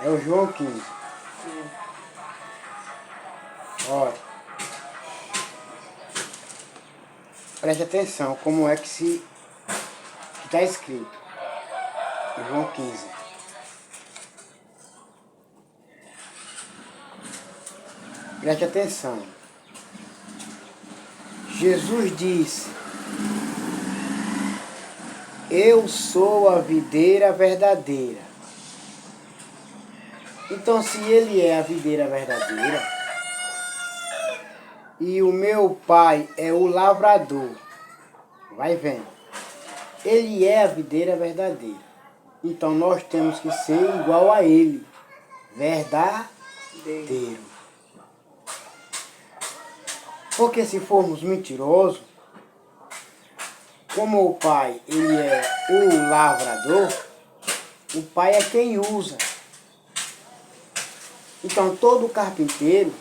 É o João 15. Olha, preste atenção como é que está escrito. João 15. Preste atenção. Jesus disse: eu sou a videira verdadeira. Então, se ele é a videira verdadeira e o meu pai é o lavrador, vai vendo, ele é a videira verdadeira. Então, nós temos que ser igual a ele, verdadeiro. Porque se formos mentirosos, como o pai ele é o lavrador, o pai é quem usa. Então todo carpinteiro,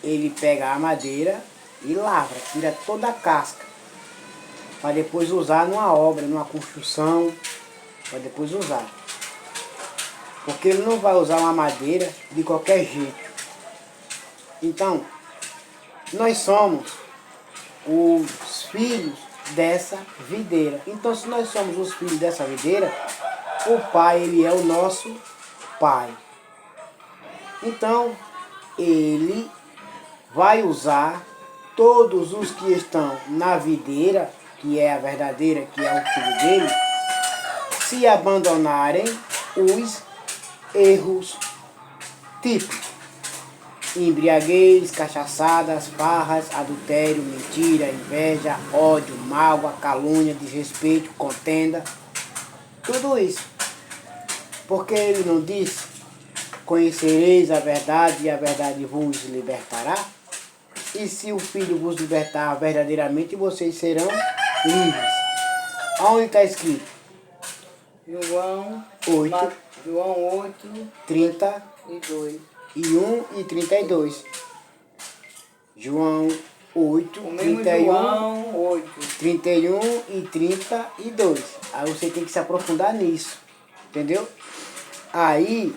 ele pega a madeira e lavra, tira toda a casca, para depois usar numa obra, numa construção, para depois usar. Porque ele não vai usar uma madeira de qualquer jeito. Então, nós somos os filhos dessa videira. Então, se nós somos os filhos dessa videira, o pai, ele é o nosso pai. Então, ele vai usar todos os que estão na videira, que é a verdadeira, que é o filho dele, se abandonarem os erros típicos: embriaguez, cachaçadas, farras, adultério, mentira, inveja, ódio, mágoa, calúnia, desrespeito, contenda, tudo isso. Porque ele não disse: conhecereis a verdade e a verdade vos libertará? E se o Filho vos libertar verdadeiramente, vocês serão livres. Aonde está escrito? João 8, João 8, 32. 1 e 32. João 8, O mesmo 31, João 8. 31 e 32. Aí você tem que se aprofundar nisso. Entendeu? Aí,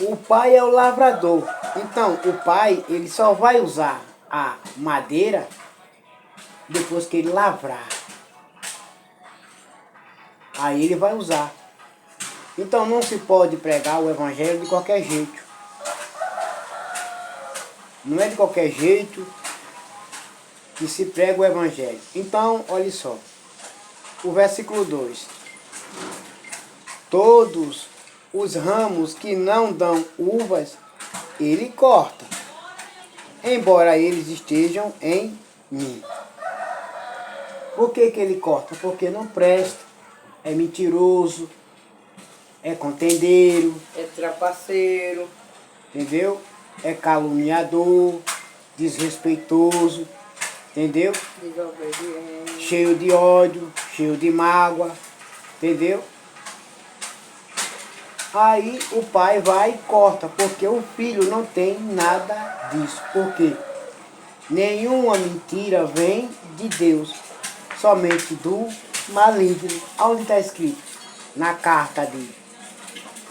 o pai é o lavrador. Então, o pai, ele só vai usar a madeira depois que ele lavrar. Aí ele vai usar. Então, não se pode pregar o evangelho de qualquer jeito. Não é de qualquer jeito que se prega o evangelho. Então, olha só. O versículo 2. Todos os ramos que não dão uvas, ele corta, embora eles estejam em mim. Por que ele corta? Porque não presta, é mentiroso, é contendeiro, É trapaceiro. entendeu? É caluniador, desrespeitoso, entendeu? Desobediente. Cheio de ódio, cheio de mágoa, entendeu? Aí o pai vai e corta, porque o filho não tem nada disso. Porque nenhuma mentira vem de Deus, somente do maligno. Onde está escrito? Na carta de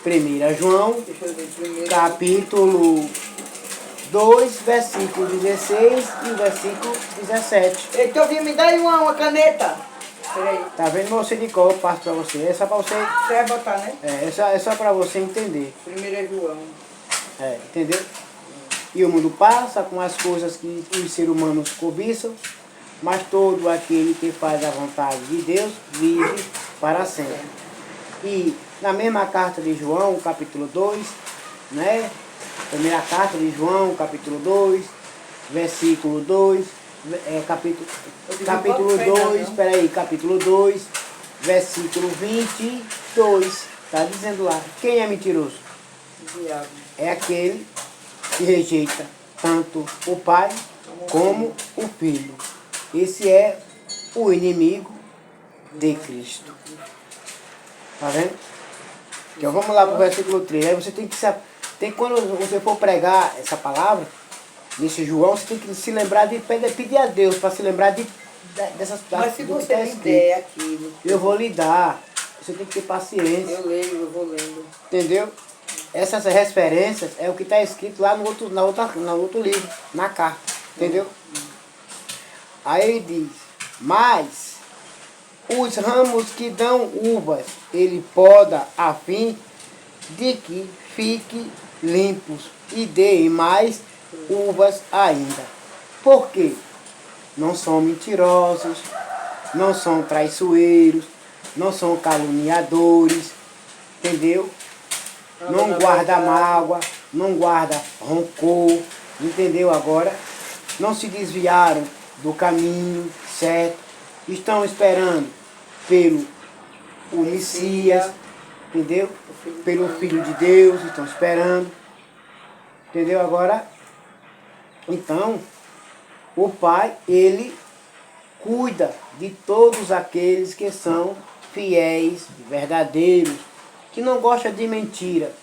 1 João, Deixa eu ver primeiro. capítulo 2, versículo 16 e versículo 17. Então, me dá aí uma caneta. Peraí. Tá vendo, você de cor, eu passo para você. É só para você. Você vai botar, né? É só para você entender. 1 João. Entendeu? E o mundo passa com as coisas que os seres humanos cobiçam, mas todo aquele que faz a vontade de Deus vive para sempre. E na mesma carta de João, capítulo 2, né? Primeira carta de João, capítulo 2, versículo 2, capítulo 2, capítulo 2, versículo 22, está dizendo lá, quem é mentiroso? O diabo. É aquele que rejeita tanto o pai como o filho. Esse é o inimigo de Cristo. Tá vendo? Então vamos lá para o versículo 3. Aí você tem que quando você for pregar essa palavra, nesse João, você tem que se lembrar de pedir a Deus para se lembrar dessas Mas se do que você tá me escrito. der aquilo. Eu vou lhe dar. Você tem que ter paciência. Eu leio, eu vou lendo. Entendeu? Essas referências é o que está escrito lá no outro livro, na carta. Entendeu? Aí ele diz, mas os ramos que dão uvas, ele poda a fim de que fiquem limpos e deem mais uvas ainda. Por quê? Não são mentirosos, não são traiçoeiros, não são caluniadores, entendeu? Não guarda mágoa, não guarda rancor, entendeu agora? Não se desviaram do caminho certo, estão esperando pelo o Messias, entendeu? Pelo Filho de Deus, estão esperando, entendeu agora? Então, o Pai, Ele cuida de todos aqueles que são fiéis, verdadeiros, que não gostam de mentira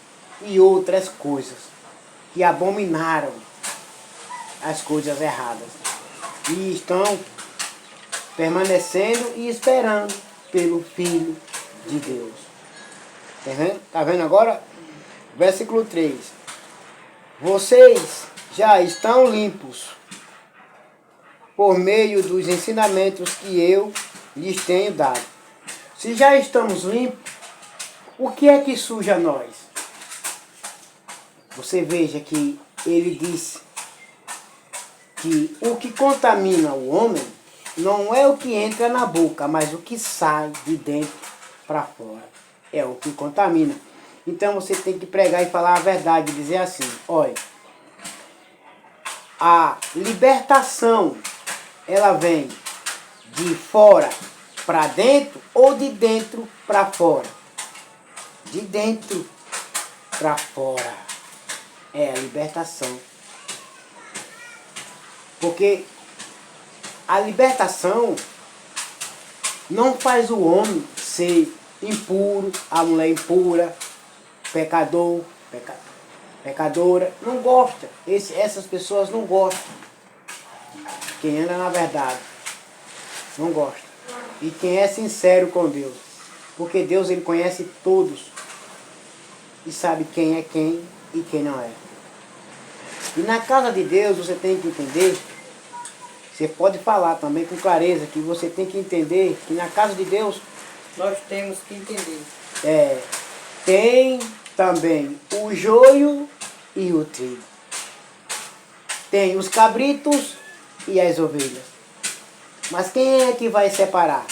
e outras coisas, que abominaram as coisas erradas e estão permanecendo e esperando pelo Filho de Deus. Tá vendo? Tá vendo agora? Versículo 3. Vocês já estão limpos por meio dos ensinamentos que eu lhes tenho dado. Se já estamos limpos, o que é que suja nós? Você veja que ele disse que o que contamina o homem não é o que entra na boca, mas o que sai de dentro para fora. É o que contamina. Então você tem que pregar e falar a verdade, dizer assim, olha, a libertação, ela vem de fora para dentro ou de dentro para fora? De dentro para fora. É a libertação. Porque a libertação não faz o homem ser impuro, a mulher impura, pecador, pecadora. Não gosta. Essas pessoas não gostam. Quem anda na verdade não gosta. E quem é sincero com Deus. Porque Deus, Ele conhece todos. E sabe quem é quem e quem não é. E na casa de Deus você tem que entender, você pode falar também com clareza, que você tem que entender que na casa de Deus Nós temos que entender. Tem também o joio e o trigo. Tem os cabritos e as ovelhas. Mas quem é que vai separar?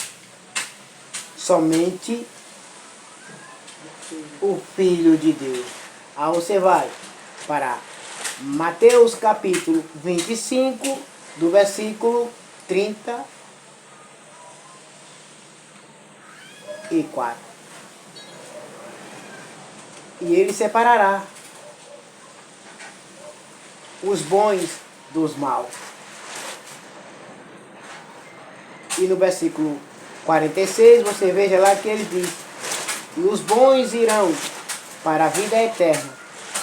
Somente o Filho de Deus. Aí você vai para Mateus capítulo 25, do versículo 34. E ele separará os bons dos maus. E no versículo 46, você veja lá que ele diz, e os bons irão para a vida eterna,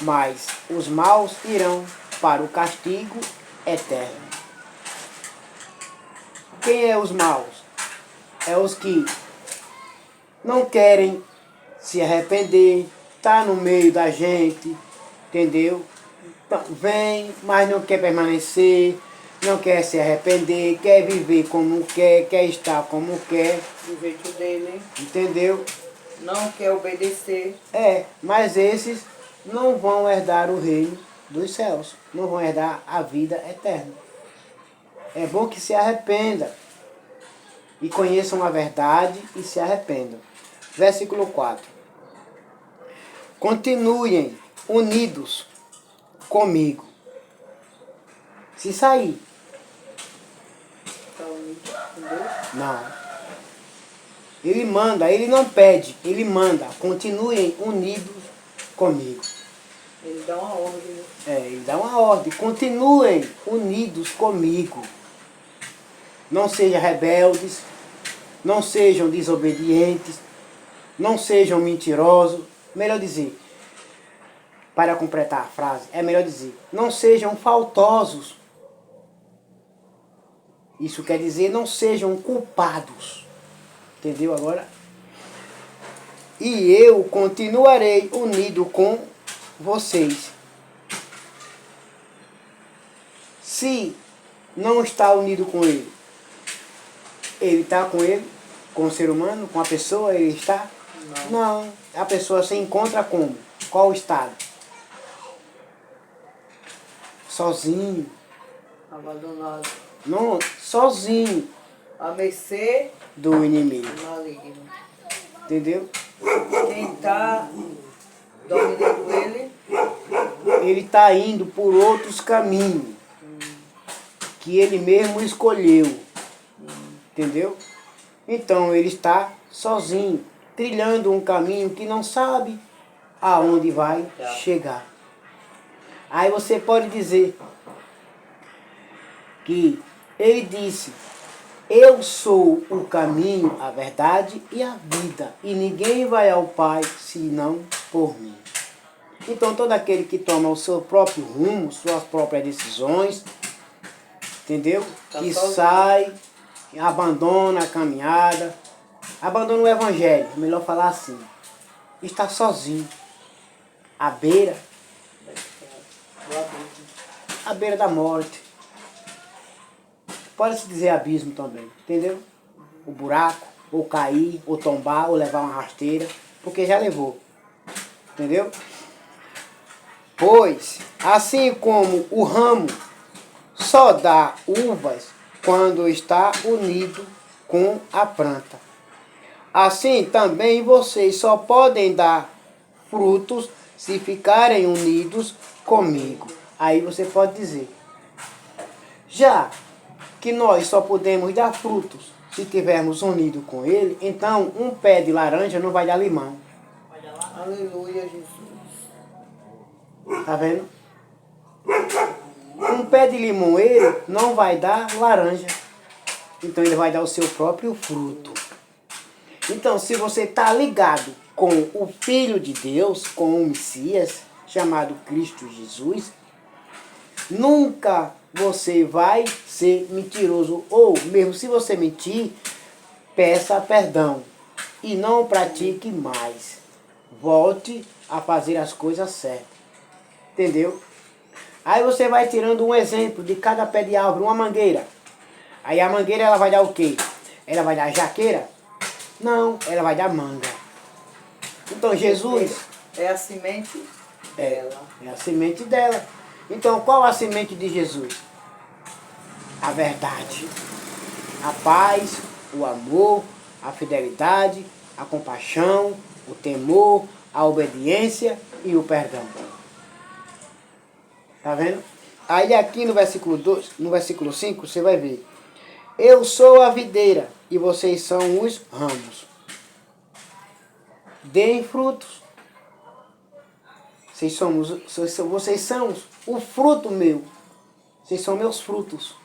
mas os maus irão para o castigo eterno. Quem é os maus? É os que não querem se arrepender, tá no meio da gente, entendeu? Vem, mas não quer permanecer, não quer se arrepender, quer viver como quer, quer estar como quer. Do jeito dele. Entendeu? Não quer obedecer. Mas esses não vão herdar o reino dos céus, não vão herdar a vida eterna. É bom que se arrependa e conheçam a verdade e se arrependam. Versículo 4. Continuem unidos comigo. Se sair, Tá unido com Deus. não. Ele manda, ele não pede, ele manda. Continuem unidos comigo. Ele dá uma ordem. Ele dá uma ordem. Continuem unidos comigo. Não sejam rebeldes, não sejam desobedientes, não sejam mentirosos. Melhor dizer, para completar a frase, é melhor dizer, não sejam faltosos. Isso quer dizer, não sejam culpados. Entendeu agora? e eu continuarei unido com vocês. Se não está unido com ele, ele está com ele, com o ser humano, com a pessoa, ele está? Não. A pessoa se encontra como? Qual o estado? Sozinho. Abandonado. Não, sozinho A mercê do inimigo. do maligno. Entendeu? Quem está dominando ele, Ele está indo por outros caminhos que ele mesmo escolheu. Entendeu? Então ele está sozinho, trilhando um caminho que não sabe aonde vai chegar. Aí você pode dizer que ele disse: eu sou o caminho, a verdade e a vida, e ninguém vai ao Pai senão por mim. Então todo aquele que toma o seu próprio rumo, suas próprias decisões, entendeu? Que sai, abandona a caminhada, abandona o evangelho, melhor falar assim, está sozinho, à beira da morte. Pode-se dizer abismo também, entendeu? O buraco, ou cair, ou tombar, ou levar uma rasteira, porque já levou, entendeu? Pois, assim como o ramo só dá uvas quando está unido com a planta, assim também vocês só podem dar frutos se ficarem unidos comigo. Aí você pode dizer, já que nós só podemos dar frutos se estivermos unidos com ele, então um pé de laranja não vai dar limão. aleluia, Jesus. Tá vendo? Um pé de limoeiro não vai dar laranja. Então ele vai dar o seu próprio fruto. Então se você está ligado com o Filho de Deus, com o Messias, chamado Cristo Jesus, nunca você vai ser mentiroso. Ou mesmo se você mentir, peça perdão e não pratique mais. Volte a fazer as coisas certas. Entendeu? Aí você vai tirando um exemplo de cada pé de árvore, uma mangueira. Aí a mangueira ela vai dar o quê? Ela vai dar jaqueira? Não, ela vai dar manga. Então Jesus É a semente dela. é a semente dela. Então qual a semente de Jesus? A verdade, a paz, o amor, a fidelidade, a compaixão, o temor, a obediência e o perdão. Tá vendo? Aí aqui no versículo 2, no versículo 5, você vai ver. Eu sou a videira e vocês são os ramos. Deem frutos. Vocês são o fruto meu. Vocês são meus frutos.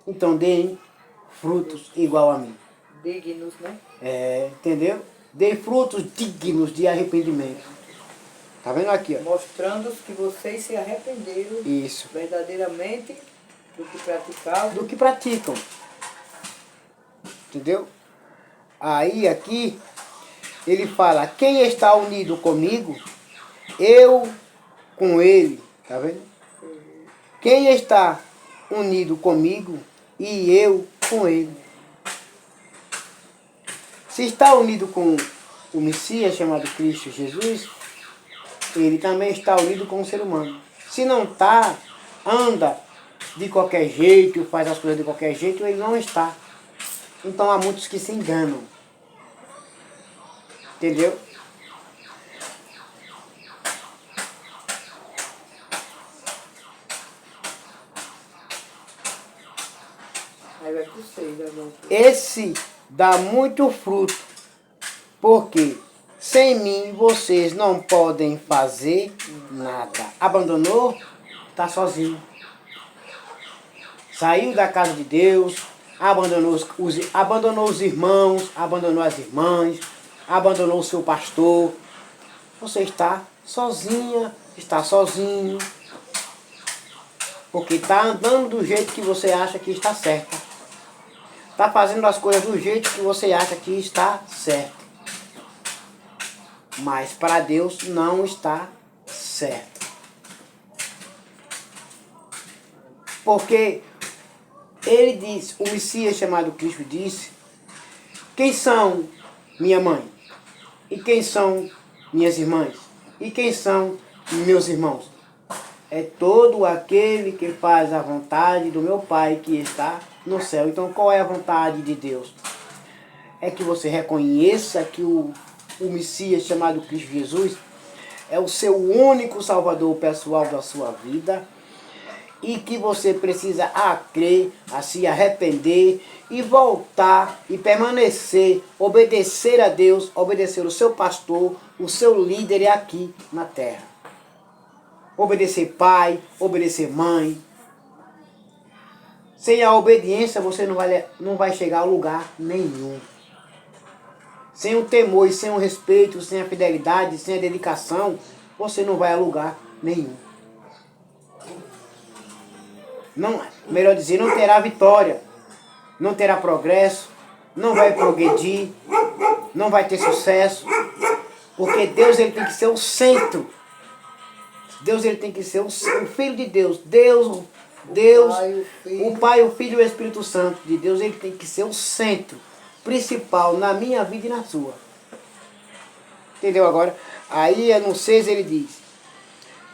Então deem frutos igual a mim. Dignos, né? Entendeu? Deem frutos dignos de arrependimento. Tá vendo aqui, ó? Mostrando que vocês se arrependeram Isso. verdadeiramente do que praticavam. Do que praticam. Entendeu? Aí aqui ele fala, quem está unido comigo, eu com ele. Tá vendo? Quem está unido comigo e eu com ele. Se está unido com o Messias chamado Cristo Jesus, ele também está unido com o ser humano. Se não está, anda de qualquer jeito, faz as coisas de qualquer jeito, ele não está. Então há muitos que se enganam. Entendeu? Aí vai pro 6 agora. Esse dá muito fruto, porque sem mim vocês não podem fazer nada. Abandonou, está sozinho. Saiu da casa de Deus, abandonou os irmãos, abandonou as irmãs, abandonou o seu pastor. Você está sozinha, está sozinho, porque está andando do jeito que você acha que está certo. Está fazendo as coisas do jeito que você acha que está certo. Mas para Deus não está certo. Porque ele diz, o Messias chamado Cristo disse, quem são minha mãe? E quem são minhas irmãs? E quem são meus irmãos? É todo aquele que faz a vontade do meu Pai que está no céu. Então qual é a vontade de Deus? É que você reconheça que o Messias chamado Cristo Jesus é o seu único salvador pessoal da sua vida e que você precisa crer, a se arrepender e voltar e permanecer, obedecer a Deus, obedecer o seu pastor, o seu líder aqui na terra. Obedecer pai, obedecer mãe. Sem a obediência você não vai chegar a lugar nenhum. Sem o temor e sem o respeito, sem a fidelidade, sem a dedicação, você não vai a lugar nenhum. Não, melhor dizer, não terá vitória, não terá progresso, não vai progredir, não vai ter sucesso, porque Deus ele tem que ser o centro. Deus ele tem que ser o Filho de Deus. Deus, o Pai, o Filho e o Espírito Santo de Deus, ele tem que ser o centro principal na minha vida e na sua. Entendeu agora? Aí no 6 ele diz,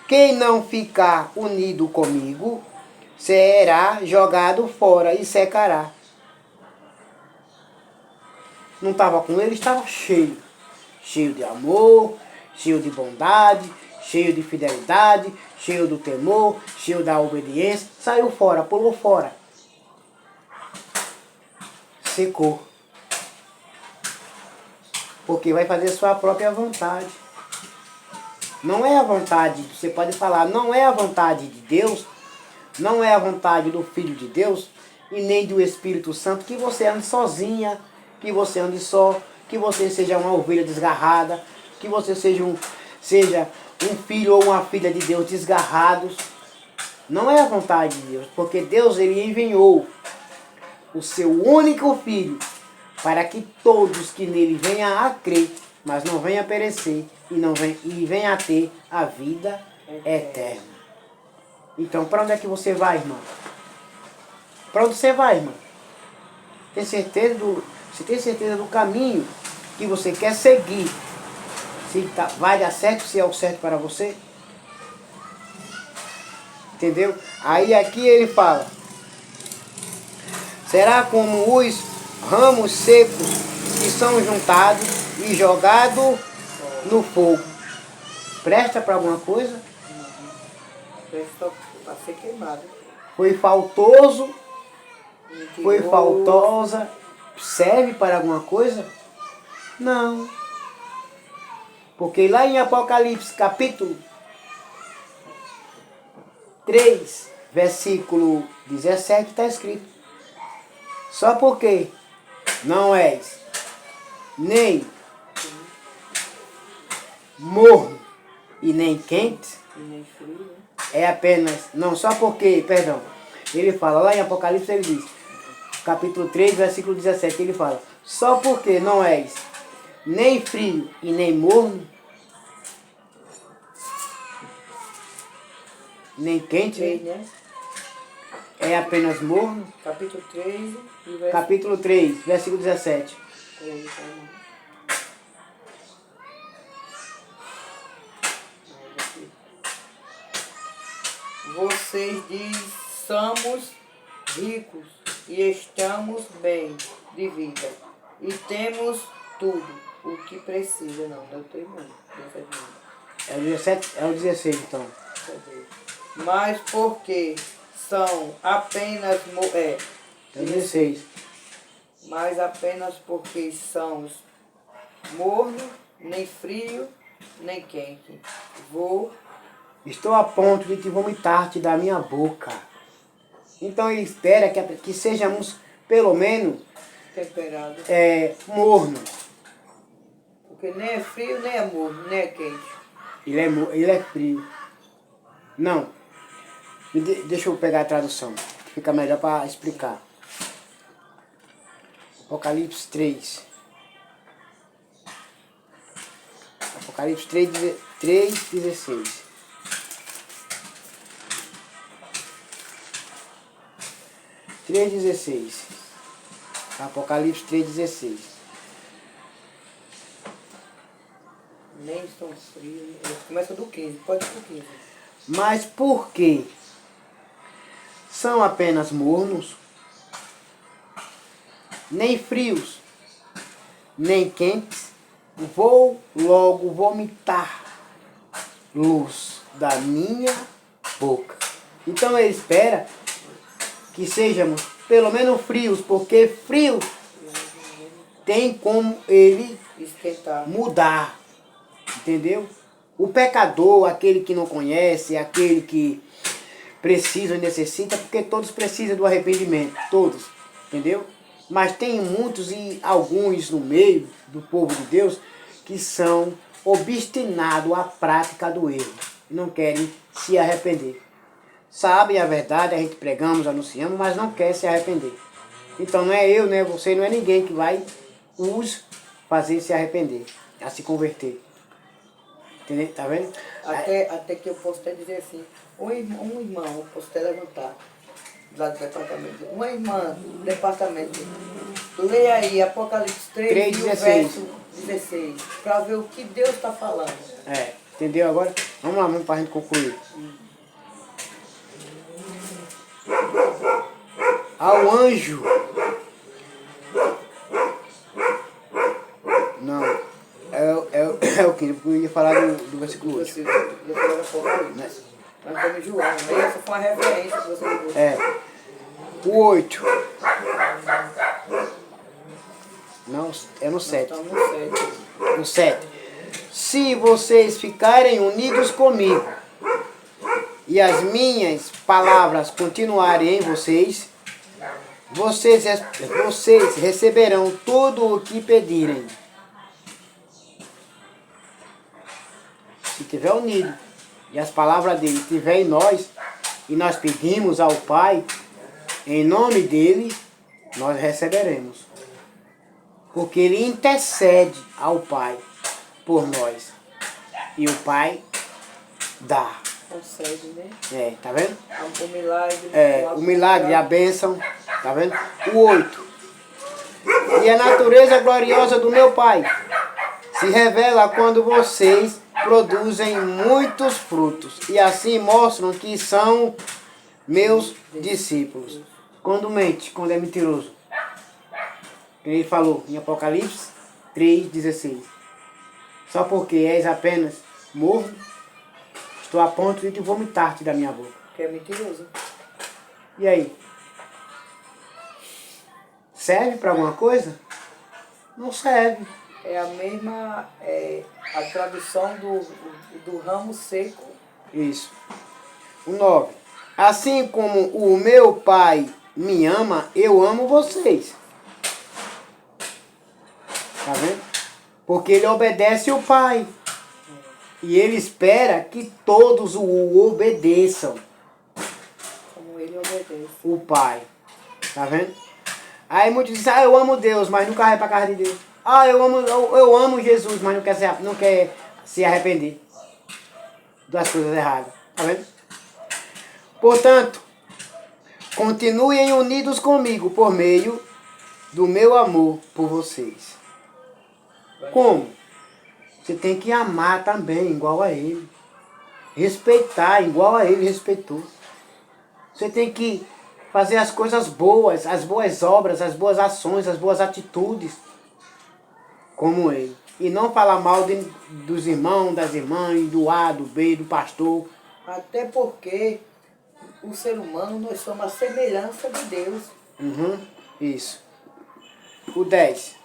quem não ficar unido comigo será jogado fora e secará. Não estava com ele, estava cheio. Cheio de amor, cheio de bondade, cheio de fidelidade, cheio do temor, cheio da obediência. Saiu fora, pulou fora. Secou. Porque vai fazer sua própria vontade. Não é a vontade, você pode falar, não é a vontade de Deus, não é a vontade do Filho de Deus e nem do Espírito Santo que você ande sozinha, que você ande só, que você seja uma ovelha desgarrada, que você seja um filho ou uma filha de Deus desgarrados. Não é a vontade de Deus, porque Deus ele enviou o seu único Filho para que todos que nele venham a crer, mas não venham a perecer e venham a ter a vida eterna. Então, para onde é que você vai, irmão? Para onde você vai, irmão? Você tem certeza do caminho que você quer seguir? Se vai dar certo, se é o certo para você? Entendeu? Aí aqui ele fala, será como os ramos secos que são juntados e jogados no fogo. Presta para alguma coisa? Presta para ser queimado. Foi faltoso? Mentiroso. Foi faltosa? Serve para alguma coisa? Não. Porque lá em Apocalipse, capítulo 3, versículo 17, está escrito, só porque não és nem morno e nem quente, E nem frio, né? é apenas, não, só porque, perdão, ele fala, lá em Apocalipse ele diz, capítulo 3, versículo 17, ele fala, só porque não és nem frio e nem morno, nem quente, Né? é apenas morno. Capítulo 3, Capítulo 3, versículo 17. Vocês dizem, somos ricos e estamos bem de vida. E temos tudo o que precisa. Não tem muito. É o 17, é o 16 então. Mas porque são apenas... É o 16. Mas apenas porque são morno, nem frio, nem quente. Estou a ponto de te vomitar-te da minha boca. Então ele espera que sejamos, pelo menos, temperado. Morno. Porque nem é frio, nem é morno, nem é quente. Ele é frio. Não. Deixa eu pegar a tradução. Fica melhor para explicar. Apocalipse 3. Apocalipse 3:16. Apocalipse 3:16. Nem são frios. Começa do 15, pode ir pro 15. Mas por que são apenas mornos, nem frios, nem quentes, vou logo vomitar luz da minha boca. Então ele espera que sejamos pelo menos frios, porque frio tem como ele Esquentar. mudar, entendeu? O pecador, aquele que não conhece, aquele que precisa e necessita, porque todos precisam do arrependimento, todos, entendeu? Mas tem muitos e alguns no meio do povo de Deus que são obstinados à prática do erro e não querem se arrepender. Sabem a verdade, a gente pregamos, anunciamos, mas não quer se arrepender. Então não é eu, não é você, não é ninguém que vai os fazer se arrepender, a se converter. Entendeu? Tá vendo? Até que eu posso até dizer assim, um irmão, eu posso até levantar lá do departamento. Uma irmã do departamento. Leia aí Apocalipse 3, 3:16. verso 16, para ver o que Deus está falando. Entendeu agora? Vamos lá, vamos para a gente concluir. Ao anjo. Não. É o 15, porque eu ia falar do versículo 8. Você ia falar Apocalipse. Nós estamos em João, né? Essa foi uma referência que você deu. O 8. Não, é no 7. Estamos no 7. No 7. Se vocês ficarem unidos comigo e as minhas palavras continuarem em vocês, vocês receberão tudo o que pedirem. Se estiver unido e as palavras dele estiverem em nós, e nós pedimos ao Pai, em nome dele, nós receberemos. Porque ele intercede ao Pai por nós. E o Pai dá. Concede, né? Tá vendo? O milagre. O milagre, a bênção. Tá vendo? O 8. E a natureza gloriosa do meu Pai se revela quando vocês produzem muitos frutos. E assim mostram que são meus discípulos. Quando mente, quando é mentiroso. Ele falou em Apocalipse 3:16. Só porque és apenas morno, estou a ponto de te vomitar-te da minha boca. Que é mentiroso. E aí? Serve para alguma coisa? Não serve. É a mesma, a tradução do ramo seco. Isso. O 9. Assim como o meu Pai me ama, eu amo vocês. Tá vendo? Porque ele obedece o Pai. E ele espera que todos o obedeçam. Como ele obedece. O Pai. Tá vendo? Aí muitos dizem, eu amo Deus, mas nunca vai para casa de Deus. Eu amo Jesus, mas não quer se arrepender das coisas erradas. Tá vendo? Portanto, continuem unidos comigo por meio do meu amor por vocês. Como? Você tem que amar também, igual a ele. Respeitar, igual a ele respeitou. Você tem que fazer as coisas boas, as boas obras, as boas ações, as boas atitudes, como ele. E não falar mal dos irmãos, das irmãs, do A, do B, do pastor. Até porque o ser humano, nós somos a semelhança de Deus. Isso. O 10.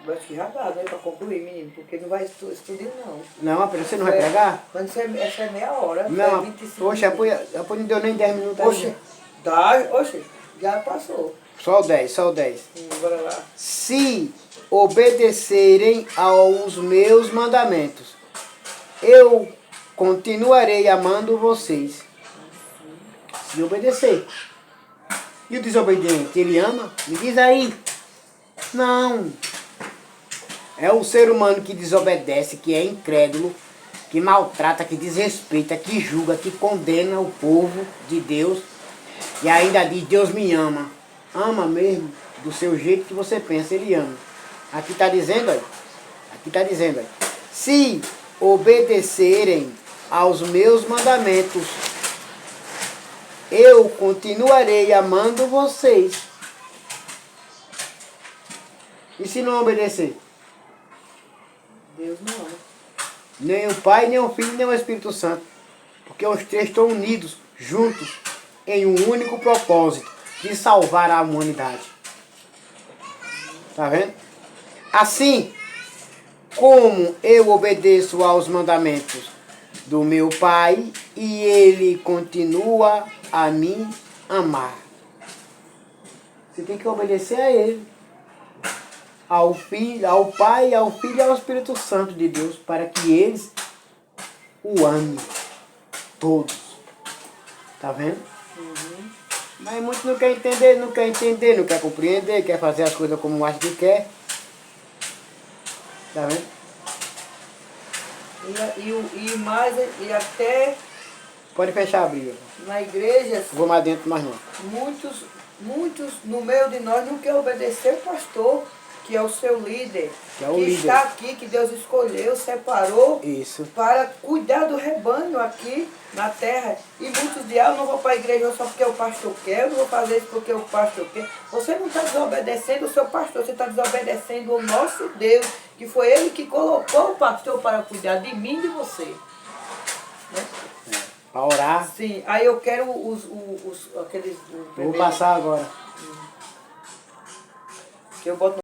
Eu acho que já dá, né? Para concluir, menino. Porque não vai estudar, não. Não, você não vai pregar? Mas essa é meia hora. Não, é 25 poxa, minutos. depois não deu nem 10 minutos Oxe, ainda. já passou. Só o 10, só o 10. Bora lá. Se obedecerem aos meus mandamentos, eu continuarei amando vocês. Se obedecer. E o desobediente, ele ama? Me diz aí. Não. É o ser humano que desobedece, que é incrédulo, que maltrata, que desrespeita, que julga, que condena o povo de Deus e ainda diz, Deus me ama. Ama mesmo, do seu jeito que você pensa, ele ama. Aqui está dizendo, olha, aqui está dizendo, olha, se obedecerem aos meus mandamentos, eu continuarei amando vocês. E se não obedecer? Deus não ama. Nem o Pai, nem o Filho, nem o Espírito Santo. Porque os três estão unidos, juntos, em um único propósito, de salvar a humanidade. Tá vendo? Assim como eu obedeço aos mandamentos do meu Pai, e Ele continua a me amar. Você tem que obedecer a Ele. Ao Filho, ao Pai, ao Filho e ao Espírito Santo de Deus, para que eles o amem todos. Tá vendo? Uhum. Mas muitos não querem entender, não quer compreender, quer fazer as coisas como acha que quer. Tá vendo? E até Pode fechar a Bíblia. na igreja, Vou mais dentro, mais não. muitos no meio de nós não querem obedecer o pastor, que é o seu líder, Que é o líder. está aqui, que Deus escolheu, separou Isso. para cuidar do rebanho aqui na terra. E muitos dizem, eu não vou para a igreja só porque o pastor quer, eu não vou fazer isso porque o pastor quer. Você não está desobedecendo o seu pastor, você está desobedecendo o nosso Deus, que foi Ele que colocou o pastor para cuidar de mim e de você. Né? Para orar. Sim, aí eu quero aqueles... Vou passar agora. Que eu boto